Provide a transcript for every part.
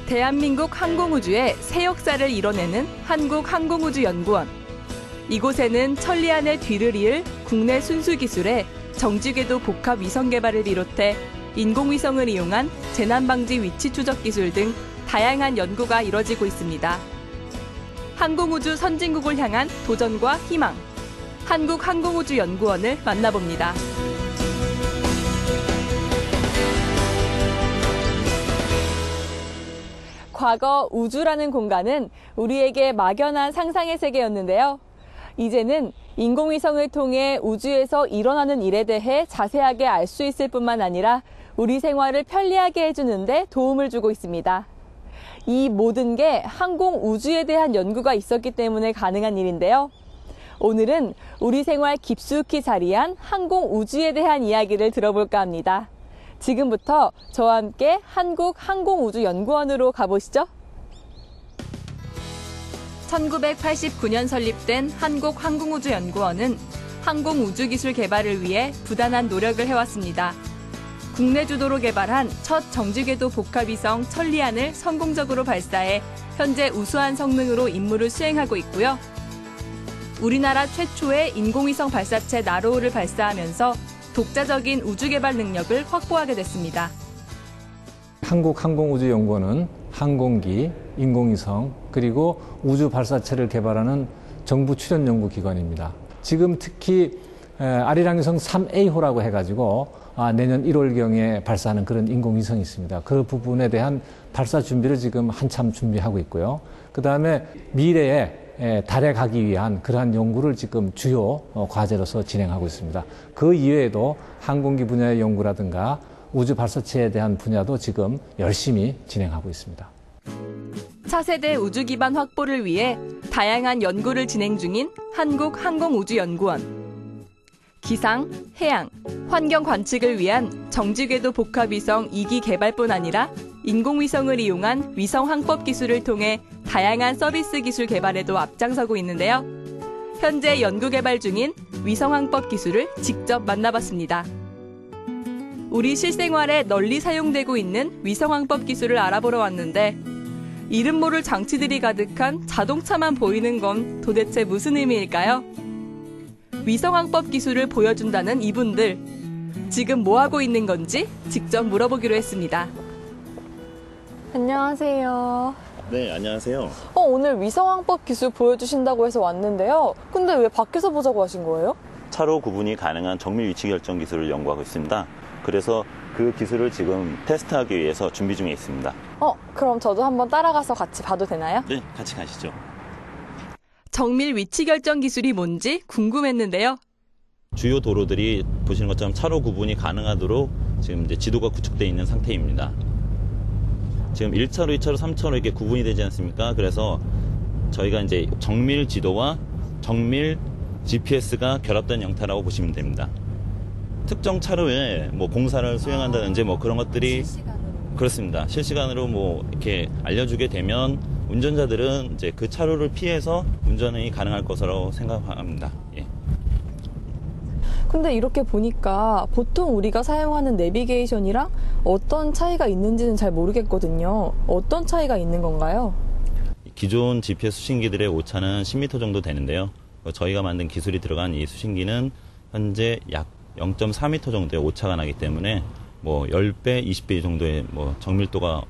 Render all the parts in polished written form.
대한민국 항공우주의 새 역사를 이뤄내는 한국항공우주연구원. 이곳에는 천리안의 뒤를 이을 국내 순수기술의 정지궤도 복합 위성 개발을 비롯해 인공위성을 이용한 재난방지 위치 추적 기술 등 다양한 연구가 이뤄지고 있습니다. 항공우주 선진국을 향한 도전과 희망. 한국항공우주연구원을 만나봅니다. 과거 우주라는 공간은 우리에게 막연한 상상의 세계였는데요. 이제는 인공위성을 통해 우주에서 일어나는 일에 대해 자세하게 알 수 있을 뿐만 아니라 우리 생활을 편리하게 해주는 데 도움을 주고 있습니다. 이 모든 게 항공우주에 대한 연구가 있었기 때문에 가능한 일인데요. 오늘은 우리 생활 깊숙이 자리한 항공우주에 대한 이야기를 들어볼까 합니다. 지금부터 저와 함께 한국항공우주연구원으로 가보시죠. 1989년 설립된 한국항공우주연구원은 항공우주기술 개발을 위해 부단한 노력을 해왔습니다. 국내 주도로 개발한 첫 정지궤도 복합위성 천리안을 성공적으로 발사해 현재 우수한 성능으로 임무를 수행하고 있고요. 우리나라 최초의 인공위성 발사체 나로우를 발사하면서 독자적인 우주 개발 능력을 확보하게 됐습니다. 한국항공우주연구원은 항공기, 인공위성, 그리고 우주 발사체를 개발하는 정부 출연 연구기관입니다. 지금 특히 아리랑위성 3A호라고 해가지고 내년 1월경에 발사하는 그런 인공위성이 있습니다. 그 부분에 대한 발사 준비를 지금 한참 준비하고 있고요. 그 다음에 미래에 달에 가기 위한 그러한 연구를 지금 주요 과제로서 진행하고 있습니다. 그 이외에도 항공기 분야의 연구라든가 우주 발사체에 대한 분야도 지금 열심히 진행하고 있습니다. 차세대 우주 기반 확보를 위해 다양한 연구를 진행 중인 한국항공우주연구원. 기상, 해양, 환경 관측을 위한 정지궤도 복합위성 2기 개발뿐 아니라 인공위성을 이용한 위성 항법 기술을 통해 다양한 서비스 기술 개발에도 앞장서고 있는데요. 현재 연구 개발 중인 위성 항법 기술을 직접 만나봤습니다. 우리 실생활에 널리 사용되고 있는 위성 항법 기술을 알아보러 왔는데 이름 모를 장치들이 가득한 자동차만 보이는 건 도대체 무슨 의미일까요? 위성 항법 기술을 보여준다는 이분들, 지금 뭐 하고 있는 건지 직접 물어보기로 했습니다. 안녕하세요. 네, 안녕하세요. 오늘 위성 항법 기술 보여주신다고 해서 왔는데요. 근데 왜 밖에서 보자고 하신 거예요? 차로 구분이 가능한 정밀 위치 결정 기술을 연구하고 있습니다. 그래서 그 기술을 지금 테스트하기 위해서 준비 중에 있습니다. 그럼 저도 한번 따라가서 같이 봐도 되나요? 네, 같이 가시죠. 정밀 위치 결정 기술이 뭔지 궁금했는데요. 주요 도로들이 보시는 것처럼 차로 구분이 가능하도록 지금 이제 지도가 구축되어 있는 상태입니다. 지금 1차로, 2차로, 3차로 이렇게 구분이 되지 않습니까? 그래서 저희가 이제 정밀 지도와 정밀 GPS가 결합된 형태라고 보시면 됩니다. 특정 차로에 뭐 공사를 수행한다든지 뭐 그런 것들이 그렇습니다. 실시간으로 뭐 이렇게 알려주게 되면 운전자들은 이제 그 차로를 피해서 운전이 가능할 것으로 생각합니다. 예. 근데 이렇게 보니까 보통 우리가 사용하는 내비게이션이랑 어떤 차이가 있는지는 잘 모르겠거든요. 어떤 차이가 있는 건가요? 기존 GPS 수신기들의 오차는 10m 정도 되는데요. 저희가 만든 기술이 들어간 이 수신기는 현재 약 0.4m 정도의 오차가 나기 때문에 뭐 10배, 20배 정도의 뭐 정밀도가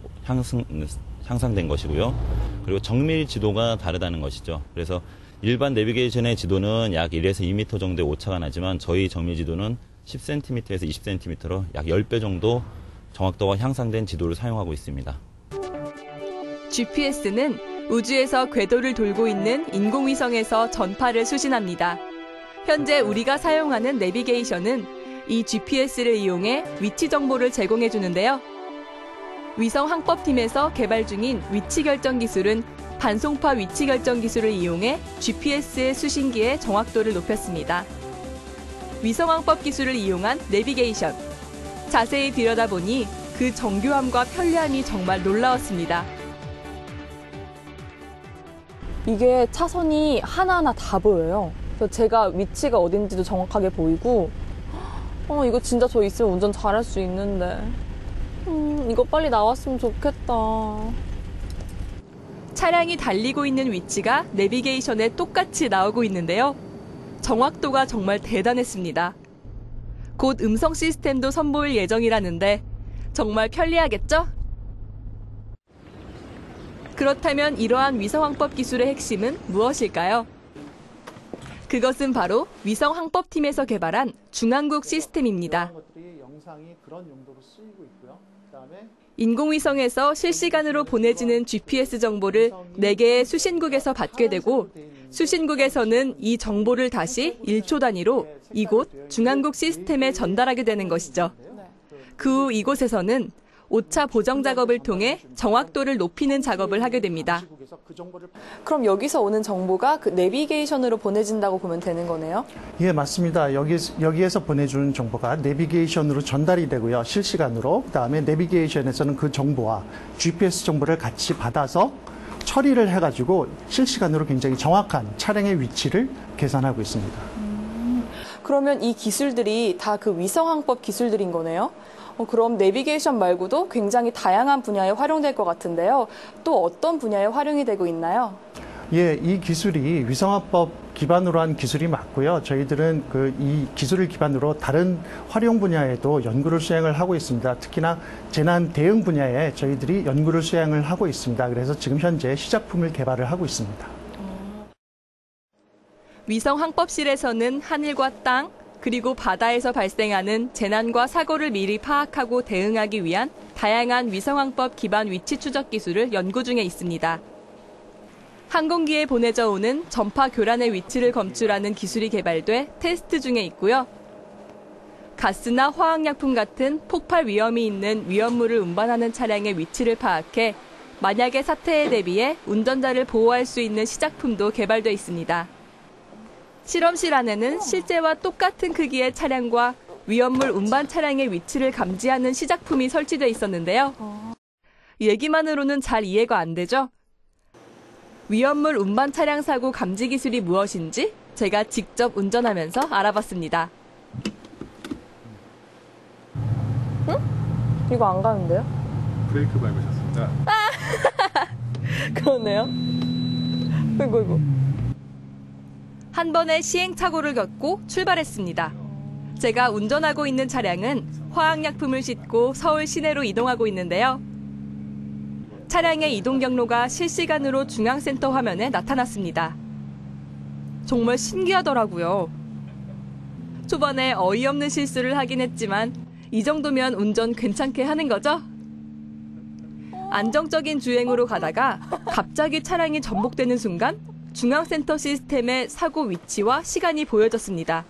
향상된 것이고요. 그리고 정밀 지도가 다르다는 것이죠. 그래서 일반 내비게이션의 지도는 약 1에서 2m 정도의 오차가 나지만 저희 정밀 지도는 10cm에서 20cm로 약 10배 정도 정확도가 향상된 지도를 사용하고 있습니다. GPS는 우주에서 궤도를 돌고 있는 인공위성에서 전파를 수신합니다. 현재 우리가 사용하는 내비게이션은 이 GPS를 이용해 위치 정보를 제공해 주는데요. 위성 항법팀에서 개발 중인 위치 결정 기술은 반송파 위치 결정 기술을 이용해 GPS의 수신기의 정확도를 높였습니다. 위성 항법 기술을 이용한 내비게이션. 자세히 들여다보니 그 정교함과 편리함이 정말 놀라웠습니다. 이게 차선이 하나하나 다 보여요. 그래서 제가 위치가 어딘지도 정확하게 보이고 이거 진짜 저 있으면 운전 잘할 수 있는데 이거 빨리 나왔으면 좋겠다. 차량이 달리고 있는 위치가 내비게이션에 똑같이 나오고 있는데요. 정확도가 정말 대단했습니다. 곧 음성 시스템도 선보일 예정이라는데 정말 편리하겠죠? 그렇다면 이러한 위성항법 기술의 핵심은 무엇일까요? 그것은 바로 위성항법팀에서 개발한 중앙국 시스템입니다. 인공위성에서 실시간으로 보내지는 GPS 정보를 4개의 수신국에서 받게 되고 수신국에서는 이 정보를 다시 1초 단위로 이곳 중앙국 시스템에 전달하게 되는 것이죠. 그 후 이곳에서는 오차 보정 작업을 통해 정확도를 높이는 작업을 하게 됩니다. 그럼 여기서 오는 정보가 그 내비게이션으로 보내진다고 보면 되는 거네요? 예, 맞습니다. 여기에서 보내주는 정보가 내비게이션으로 전달이 되고요. 실시간으로. 그다음에 내비게이션에서는 그 정보와 GPS 정보를 같이 받아서 처리를 해가지고 실시간으로 굉장히 정확한 차량의 위치를 계산하고 있습니다. 그러면 이 기술들이 다 그 위성항법 기술들인 거네요? 그럼 내비게이션 말고도 굉장히 다양한 분야에 활용될 것 같은데요. 또 어떤 분야에 활용이 되고 있나요? 예, 이 기술이 위성항법 기반으로 한 기술이 맞고요. 저희들은 이 기술을 기반으로 다른 활용 분야에도 연구를 수행을 하고 있습니다. 특히나 재난 대응 분야에 저희들이 연구를 수행을 하고 있습니다. 그래서 지금 현재 시작품을 개발을 하고 있습니다. 위성항법실에서는 하늘과 땅, 그리고 바다에서 발생하는 재난과 사고를 미리 파악하고 대응하기 위한 다양한 위성항법 기반 위치 추적 기술을 연구 중에 있습니다. 항공기에 보내져 오는 전파 교란의 위치를 검출하는 기술이 개발돼 테스트 중에 있고요. 가스나 화학약품 같은 폭발 위험이 있는 위험물을 운반하는 차량의 위치를 파악해 만약의 사태에 대비해 운전자를 보호할 수 있는 시작품도 개발돼 있습니다. 실험실 안에는 실제와 똑같은 크기의 차량과 위험물 운반 차량의 위치를 감지하는 시작품이 설치돼 있었는데요. 얘기만으로는 잘 이해가 안 되죠? 위험물 운반 차량 사고 감지 기술이 무엇인지 제가 직접 운전하면서 알아봤습니다. 응? 이거 안 가는데요? 브레이크 밟으셨습니다. 그러네요. 이거. 한 번의 시행착오를 겪고 출발했습니다. 제가 운전하고 있는 차량은 화학약품을 싣고 서울 시내로 이동하고 있는데요. 차량의 이동 경로가 실시간으로 중앙센터 화면에 나타났습니다. 정말 신기하더라고요. 초반에 어이없는 실수를 하긴 했지만 이 정도면 운전 괜찮게 하는 거죠? 안정적인 주행으로 가다가 갑자기 차량이 전복되는 순간 중앙센터 시스템의 사고 위치와 시간이 보여졌습니다.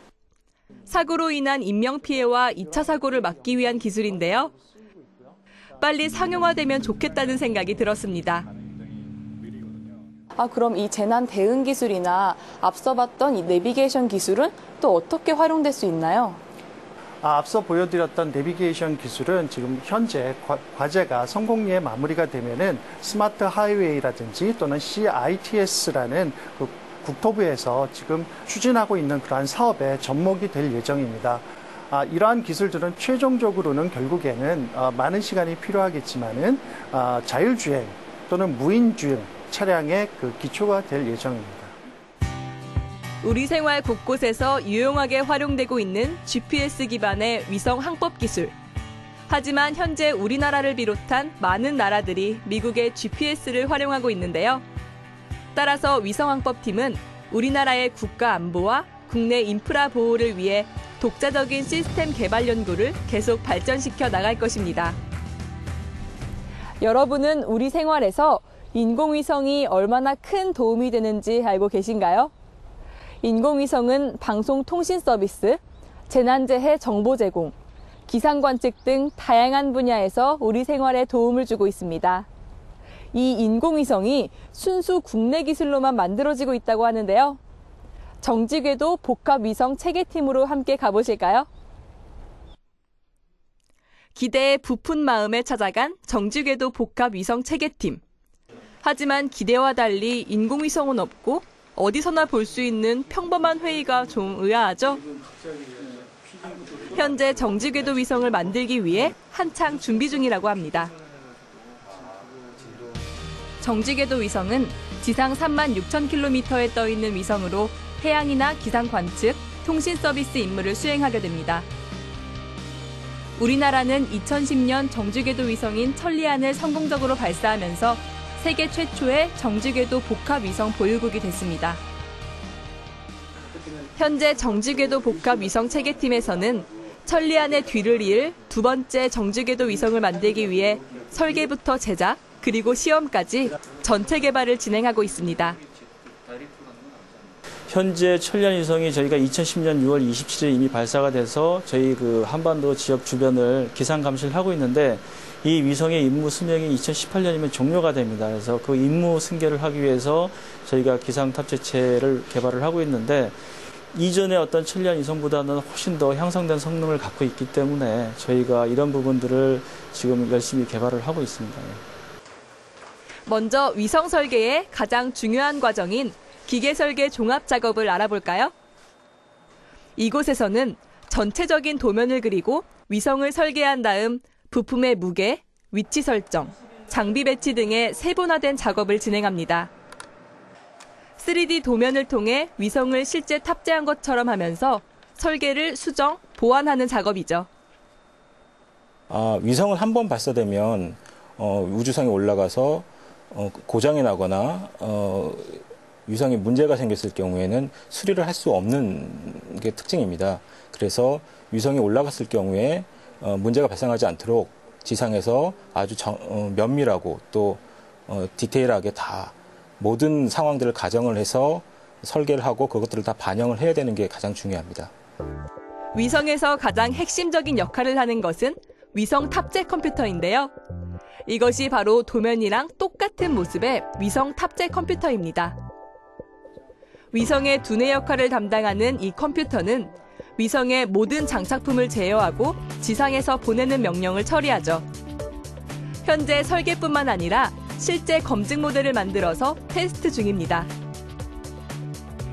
사고로 인한 인명피해와 2차 사고를 막기 위한 기술인데요. 빨리 상용화되면 좋겠다는 생각이 들었습니다. 그럼 이 재난 대응 기술이나 앞서 봤던 이 내비게이션 기술은 또 어떻게 활용될 수 있나요? 앞서 보여드렸던 내비게이션 기술은 지금 현재 과제가 성공리에 마무리가 되면은 스마트 하이웨이라든지 또는 CITS라는 국토부에서 지금 추진하고 있는 그러한 사업에 접목이 될 예정입니다. 이러한 기술들은 최종적으로는 결국에는 많은 시간이 필요하겠지만은 자율주행 또는 무인주행 차량의 기초가 될 예정입니다. 우리 생활 곳곳에서 유용하게 활용되고 있는 GPS 기반의 위성 항법 기술. 하지만 현재 우리나라를 비롯한 많은 나라들이 미국의 GPS를 활용하고 있는데요. 따라서 위성항법팀은 우리나라의 국가 안보와 국내 인프라 보호를 위해 독자적인 시스템 개발 연구를 계속 발전시켜 나갈 것입니다. 여러분은 우리 생활에서 인공위성이 얼마나 큰 도움이 되는지 알고 계신가요? 인공위성은 방송통신 서비스, 재난재해 정보 제공, 기상관측 등 다양한 분야에서 우리 생활에 도움을 주고 있습니다. 이 인공위성이 순수 국내 기술로만 만들어지고 있다고 하는데요. 정지궤도 복합위성 체계팀으로 함께 가보실까요? 기대에 부푼 마음에 찾아간 정지궤도 복합위성 체계팀. 하지만 기대와 달리 인공위성은 없고 어디서나 볼 수 있는 평범한 회의가 좀 의아하죠? 현재 정지궤도 위성을 만들기 위해 한창 준비 중이라고 합니다. 정지궤도 위성은 지상 36,000km에 떠 있는 위성으로 해양이나 기상 관측, 통신 서비스 임무를 수행하게 됩니다. 우리나라는 2010년 정지궤도 위성인 천리안을 성공적으로 발사하면서 세계 최초의 정지궤도 복합 위성 보유국이 됐습니다. 현재 정지궤도 복합 위성 체계팀에서는 천리안의 뒤를 이을 두 번째 정지궤도 위성을 만들기 위해 설계부터 제작, 그리고 시험까지 전체 개발을 진행하고 있습니다. 현재 천리안 위성이 저희가 2010년 6월 27일 이미 발사가 돼서 저희 한반도 지역 주변을 기상 감시를 하고 있는데 이 위성의 임무 수명이 2018년이면 종료가 됩니다. 그래서 그 임무 승계를 하기 위해서 저희가 기상 탑재체를 개발을 하고 있는데 이전의 어떤 천리안 위성보다는 훨씬 더 향상된 성능을 갖고 있기 때문에 저희가 이런 부분들을 지금 열심히 개발을 하고 있습니다. 먼저 위성 설계의 가장 중요한 과정인 기계 설계 종합 작업을 알아볼까요? 이곳에서는 전체적인 도면을 그리고 위성을 설계한 다음 부품의 무게, 위치 설정, 장비 배치 등의 세분화된 작업을 진행합니다. 3D 도면을 통해 위성을 실제 탑재한 것처럼 하면서 설계를 수정, 보완하는 작업이죠. 위성은 한 번 발사되면 우주성에 올라가서 고장이 나거나 위성에 문제가 생겼을 경우에는 수리를 할 수 없는 게 특징입니다. 그래서 위성이 올라갔을 경우에 문제가 발생하지 않도록 지상에서 아주 면밀하고 또 디테일하게 다 모든 상황들을 가정을 해서 설계를 하고 그것들을 다 반영을 해야 되는 게 가장 중요합니다. 위성에서 가장 핵심적인 역할을 하는 것은 위성 탑재 컴퓨터인데요. 이것이 바로 도면이랑 똑같은 모습의 위성 탑재 컴퓨터입니다. 위성의 두뇌 역할을 담당하는 이 컴퓨터는 위성의 모든 장착품을 제어하고 지상에서 보내는 명령을 처리하죠. 현재 설계뿐만 아니라 실제 검증 모델을 만들어서 테스트 중입니다.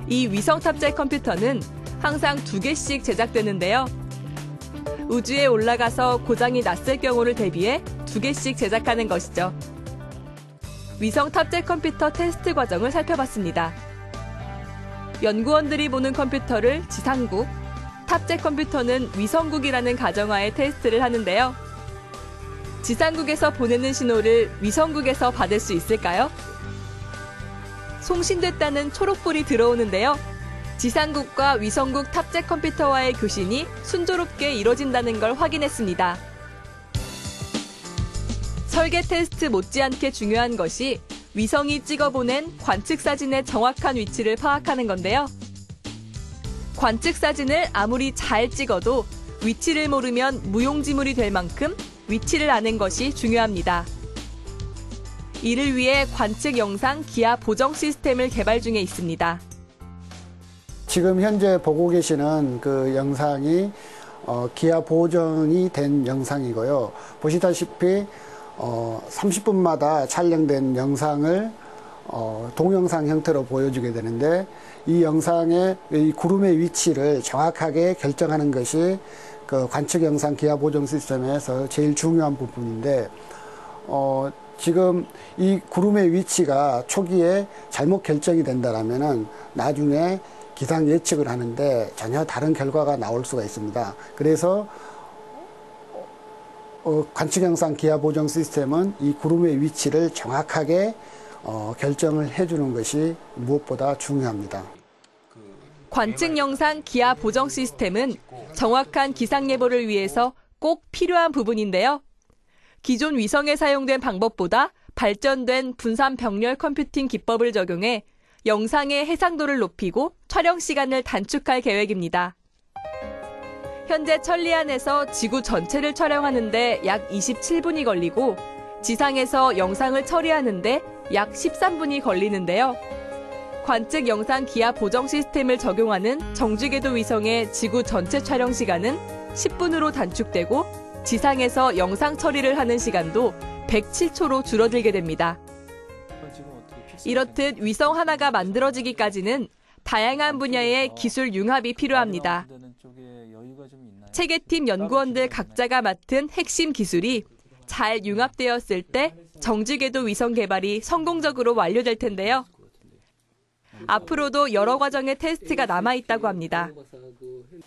이 위성 탑재 컴퓨터는 항상 2개씩 제작되는데요. 우주에 올라가서 고장이 났을 경우를 대비해 2개씩 제작하는 것이죠. 위성 탑재 컴퓨터 테스트 과정을 살펴봤습니다. 연구원들이 보는 컴퓨터를 지상국, 탑재 컴퓨터는 위성국이라는 가정하에 테스트를 하는데요. 지상국에서 보내는 신호를 위성국에서 받을 수 있을까요? 송신됐다는 초록불이 들어오는데요. 지상국과 위성국 탑재 컴퓨터와의 교신이 순조롭게 이뤄진다는 걸 확인했습니다. 설계 테스트 못지않게 중요한 것이 위성이 찍어보낸 관측 사진의 정확한 위치를 파악하는 건데요. 관측 사진을 아무리 잘 찍어도 위치를 모르면 무용지물이 될 만큼 위치를 아는 것이 중요합니다. 이를 위해 관측 영상 기하 보정 시스템을 개발 중에 있습니다. 지금 현재 보고 계시는 그 영상이 기하 보정이 된 영상이고요. 보시다시피 30분마다 촬영된 영상을 동영상 형태로 보여주게 되는데 이 영상의 이 구름의 위치를 정확하게 결정하는 것이 그 관측 영상 기하 보정 시스템에서 제일 중요한 부분인데 지금 이 구름의 위치가 초기에 잘못 결정이 된다면은 나중에 기상 예측을 하는데 전혀 다른 결과가 나올 수가 있습니다. 그래서 관측 영상 기하 보정 시스템은 이 구름의 위치를 정확하게 결정을 해주는 것이 무엇보다 중요합니다. 관측 영상 기하 보정 시스템은 정확한 기상 예보를 위해서 꼭 필요한 부분인데요. 기존 위성에 사용된 방법보다 발전된 분산 병렬 컴퓨팅 기법을 적용해 영상의 해상도를 높이고 촬영 시간을 단축할 계획입니다. 현재 천리안에서 지구 전체를 촬영하는데 약 27분이 걸리고 지상에서 영상을 처리하는데 약 13분이 걸리는데요. 관측 영상 기하 보정 시스템을 적용하는 정지궤도 위성의 지구 전체 촬영 시간은 10분으로 단축되고 지상에서 영상 처리를 하는 시간도 107초로 줄어들게 됩니다. 이렇듯 위성 하나가 만들어지기까지는 다양한 분야의 기술 융합이 필요합니다. 체계팀 연구원들 각자가 맡은 핵심 기술이 잘 융합되었을 때 정지궤도 위성 개발이 성공적으로 완료될 텐데요. 앞으로도 여러 과정의 테스트가 남아있다고 합니다.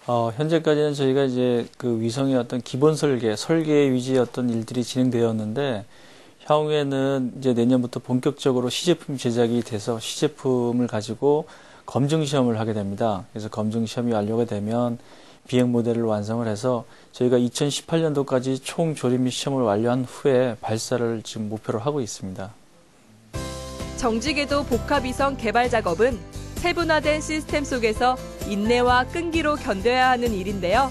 현재까지는 저희가 이제 그 위성의 어떤 기본 설계 위주의 어떤 일들이 진행되었는데, 향후에는 이제 내년부터 본격적으로 시제품 제작이 돼서 시제품을 가지고 검증 시험을 하게 됩니다. 그래서 검증 시험이 완료가 되면 비행 모델을 완성을 해서 저희가 2018년도까지 총 조립 및 시험을 완료한 후에 발사를 지금 목표로 하고 있습니다. 정지궤도 복합위성 개발 작업은 세분화된 시스템 속에서 인내와 끈기로 견뎌야 하는 일인데요.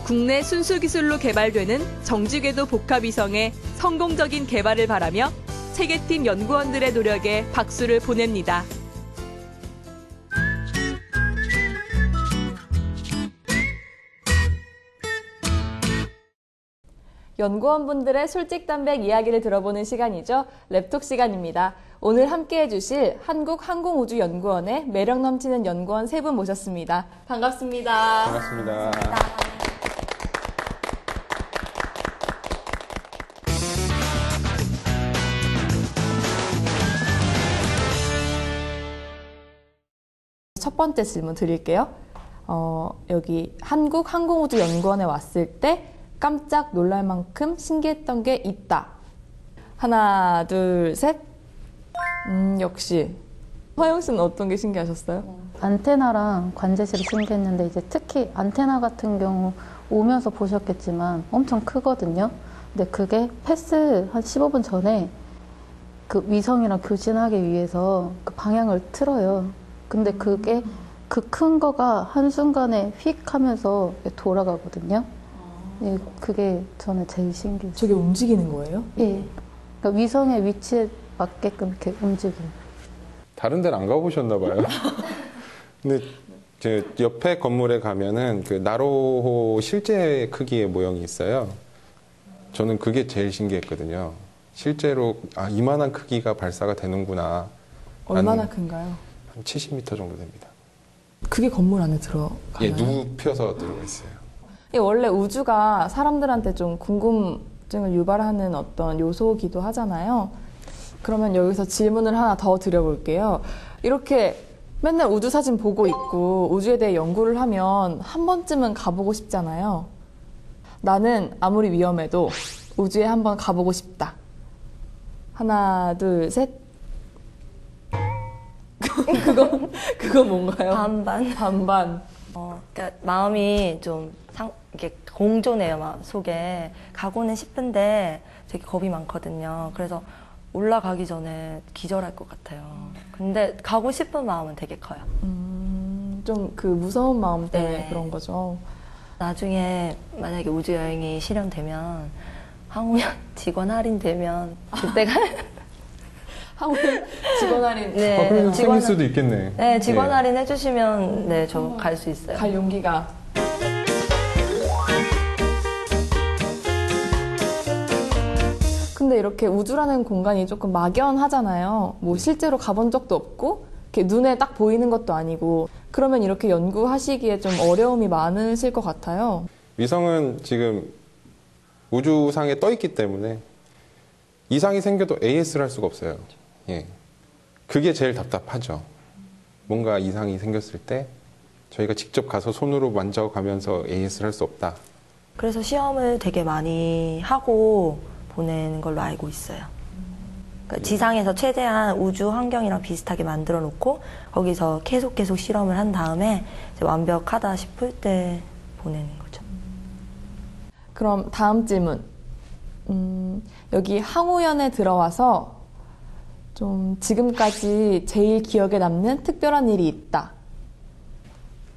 국내 순수 기술로 개발되는 정지궤도 복합위성의 성공적인 개발을 바라며 체계팀 연구원들의 노력에 박수를 보냅니다. 연구원분들의 솔직담백 이야기를 들어보는 시간이죠. 랩톡 시간입니다. 오늘 함께해 주실 한국항공우주연구원의 매력 넘치는 연구원 3분 모셨습니다. 반갑습니다. 반갑습니다. 첫 번째 질문 드릴게요. 여기 한국항공우주연구원에 왔을 때 깜짝 놀랄 만큼 신기했던 게 있다. 하나, 둘, 셋. 역시. 화영 씨는 어떤 게 신기하셨어요? 안테나랑 관제실이 신기했는데 이제 특히 안테나 같은 경우 오면서 보셨겠지만 엄청 크거든요. 근데 그게 패스 한 15분 전에 그 위성이랑 교신하기 위해서 그 방향을 틀어요. 근데 그게 그 큰 거가 한순간에 휙 하면서 돌아가거든요. 예, 그게 저는 제일 신기했어요. 저게 움직이는 거예요? 예. 그러니까 위성의 위치에 맞게끔 이렇게 움직여요. 다른 데는 안 가보셨나 봐요. 근데 저 옆에 건물에 가면은 그 나로호 실제 크기의 모형이 있어요. 저는 그게 제일 신기했거든요. 실제로 이만한 크기가 발사가 되는구나. 얼마나 큰가요? 한 70m 정도 됩니다. 그게 건물 안에 들어가나요? 예, 눕혀서 들어가 있어요. 원래 우주가 사람들한테 좀 궁금증을 유발하는 어떤 요소기도 하잖아요. 그러면 여기서 질문을 하나 더 드려볼게요. 이렇게 맨날 우주 사진 보고 있고 우주에 대해 연구를 하면 한 번쯤은 가보고 싶잖아요. 나는 아무리 위험해도 우주에 한번 가보고 싶다. 하나, 둘, 셋. 그거 뭔가요? 반반. 반반. 그러니까 마음이 좀 이렇게 공존해요, 마음 속에. 가고는 싶은데 되게 겁이 많거든요. 그래서 올라가기 전에 기절할 것 같아요. 근데 가고 싶은 마음은 되게 커요. 좀 그 무서운 마음 때문에 네. 그런 거죠. 나중에 만약에 우주 여행이 실현되면 항우연 직원 할인되면 그때가 항우연 직원 할인. 네, 그래도 생길 수도 있겠네. 네, 직원 할인 해주시면 네, 저 갈 수 있어요. 갈 용기가. 근데 이렇게 우주라는 공간이 조금 막연하잖아요. 뭐 실제로 가본 적도 없고 이렇게 눈에 딱 보이는 것도 아니고 그러면 이렇게 연구하시기에 좀 어려움이 많으실 것 같아요. 위성은 지금 우주상에 떠 있기 때문에 이상이 생겨도 AS를 할 수가 없어요. 예. 그게 제일 답답하죠. 뭔가 이상이 생겼을 때 저희가 직접 가서 손으로 만져가면서 AS를 할 수 없다. 그래서 시험을 되게 많이 하고 보내는 걸로 알고 있어요. 그러니까 지상에서 최대한 우주 환경이랑 비슷하게 만들어 놓고 거기서 계속 실험을 한 다음에 이제 완벽하다 싶을 때 보내는 거죠. 그럼 다음 질문. 여기 항우연에 들어와서 좀 지금까지 제일 기억에 남는 특별한 일이 있다.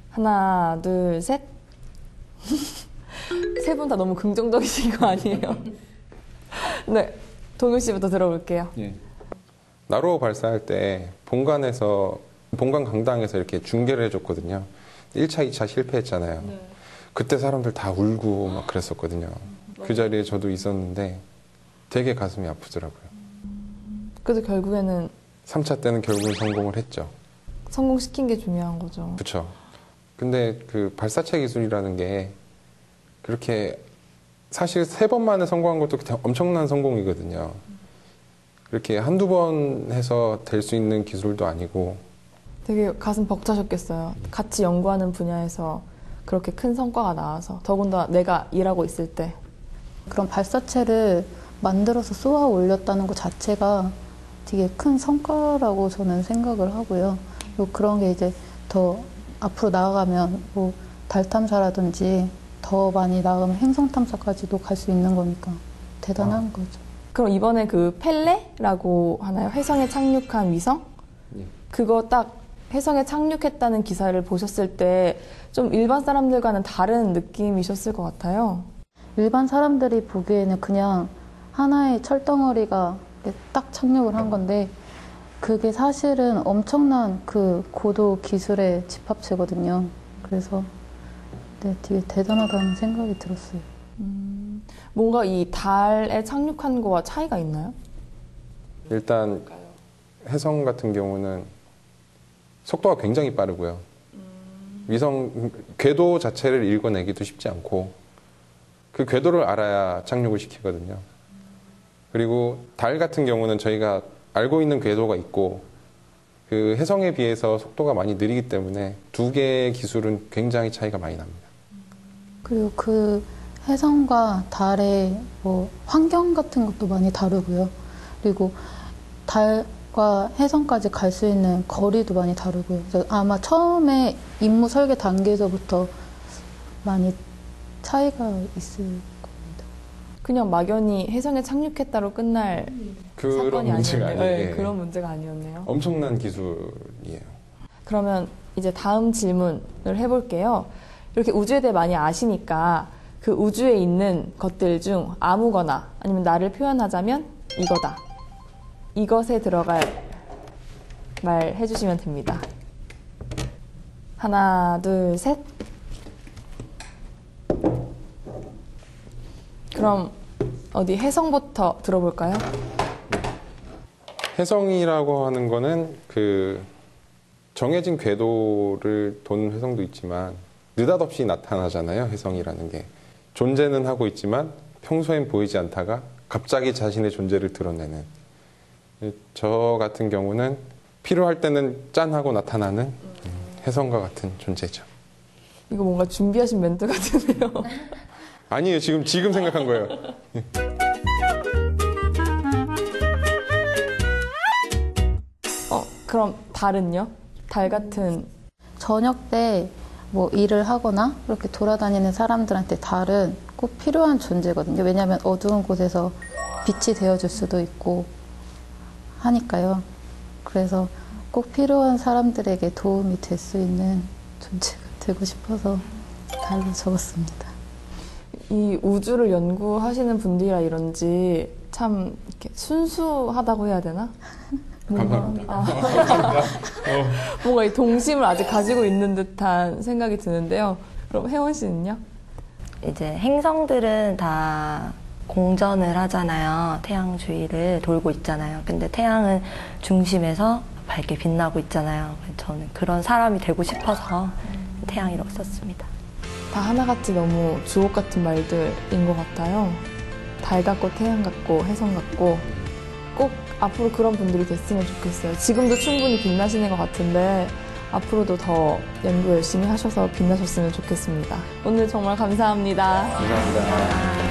하나, 둘, 셋. 세 분 다 너무 긍정적이신 거 아니에요? 네, 동윤 씨부터 들어볼게요. 예. 나로 발사할 때 본관에서 본관 강당에서 이렇게 중계를 해줬거든요. 1차, 2차 실패했잖아요. 네. 그때 사람들 다 울고 막 그랬었거든요. 그 자리에 저도 있었는데 되게 가슴이 아프더라고요. 그래서 결국에는 3차 때는 결국은 성공을 했죠. 성공시킨 게 중요한 거죠. 그렇죠. 근데 그 발사체 기술이라는 게 그렇게 사실 3번 만에 성공한 것도 엄청난 성공이거든요. 그렇게 한두 번 해서 될 수 있는 기술도 아니고. 되게 가슴 벅차셨겠어요. 같이 연구하는 분야에서 그렇게 큰 성과가 나와서 더군다나 내가 일하고 있을 때. 그런 발사체를 만들어서 쏘아 올렸다는 것 자체가 되게 큰 성과라고 저는 생각을 하고요. 그리고 그런 게 이제 더 앞으로 나아가면 뭐 달 탐사라든지 더 많이 나아가면 행성 탐사까지도 갈 수 있는 거니까 대단한 거죠. 그럼 이번에 그 펠레라고 하나요? 회성에 착륙한 위성? 그거 딱 회성에 착륙했다는 기사를 보셨을 때 좀 일반 사람들과는 다른 느낌이셨을 것 같아요. 일반 사람들이 보기에는 그냥 하나의 철덩어리가 딱 착륙을 한 건데 그게 사실은 엄청난 그 고도 기술의 집합체거든요. 그래서 네, 되게 대단하다는 생각이 들었어요. 뭔가 이 달에 착륙한 거와 차이가 있나요? 일단 혜성 같은 경우는 속도가 굉장히 빠르고요. 위성 궤도 자체를 읽어내기도 쉽지 않고 그 궤도를 알아야 착륙을 시키거든요. 그리고 달 같은 경우는 저희가 알고 있는 궤도가 있고 그 혜성에 비해서 속도가 많이 느리기 때문에 두 개의 기술은 굉장히 차이가 많이 납니다. 그리고 그 혜성과 달의 뭐 환경 같은 것도 많이 다르고요. 그리고 달과 혜성까지 갈 수 있는 거리도 많이 다르고요. 그래서 아마 처음에 임무 설계 단계에서부터 많이 차이가 있을 겁니다. 그냥 막연히 혜성에 착륙했다로 끝날 사건이 아니었네요. 네, 그런 문제가 아니었네요. 엄청난 기술이에요. 그러면 이제 다음 질문을 해볼게요. 이렇게 우주에 대해 많이 아시니까 그 우주에 있는 것들 중 아무거나 아니면 나를 표현하자면 이거다. 이것에 들어갈 말 해주시면 됩니다. 하나, 둘, 셋. 그럼 어디 혜성부터 들어볼까요? 혜성이라고 하는 거는 그 정해진 궤도를 도는 혜성도 있지만 느닷없이 나타나잖아요. 혜성이라는 게. 존재는 하고 있지만 평소엔 보이지 않다가 갑자기 자신의 존재를 드러내는. 저 같은 경우는 필요할 때는 짠 하고 나타나는 혜성과 같은 존재죠. 이거 뭔가 준비하신 멘트 같은데요. 아니에요. 지금 생각한 거예요. 그럼 달은요? 달 같은 저녁 때 뭐 일을 하거나 이렇게 돌아다니는 사람들한테 달은 꼭 필요한 존재거든요. 왜냐하면 어두운 곳에서 빛이 되어줄 수도 있고 하니까요. 그래서 꼭 필요한 사람들에게 도움이 될 수 있는 존재가 되고 싶어서 달로 적었습니다. 이 우주를 연구하시는 분들이라 이런지 참 이렇게 순수하다고 해야 되나? 감사합니다. 뭔가 이 동심을 아직 가지고 있는 듯한 생각이 드는데요. 그럼 혜원 씨는요? 이제 행성들은 다 공전을 하잖아요. 태양 주위를 돌고 있잖아요. 근데 태양은 중심에서 밝게 빛나고 있잖아요. 저는 그런 사람이 되고 싶어서 태양이라고 썼습니다. 다 하나같이 너무 주옥 같은 말들인 것 같아요. 달 같고 태양 같고 혜성 같고 꼭 앞으로 그런 분들이 됐으면 좋겠어요. 지금도 충분히 빛나시는 것 같은데 앞으로도 더 연구 열심히 하셔서 빛나셨으면 좋겠습니다. 오늘 정말 감사합니다. 감사합니다.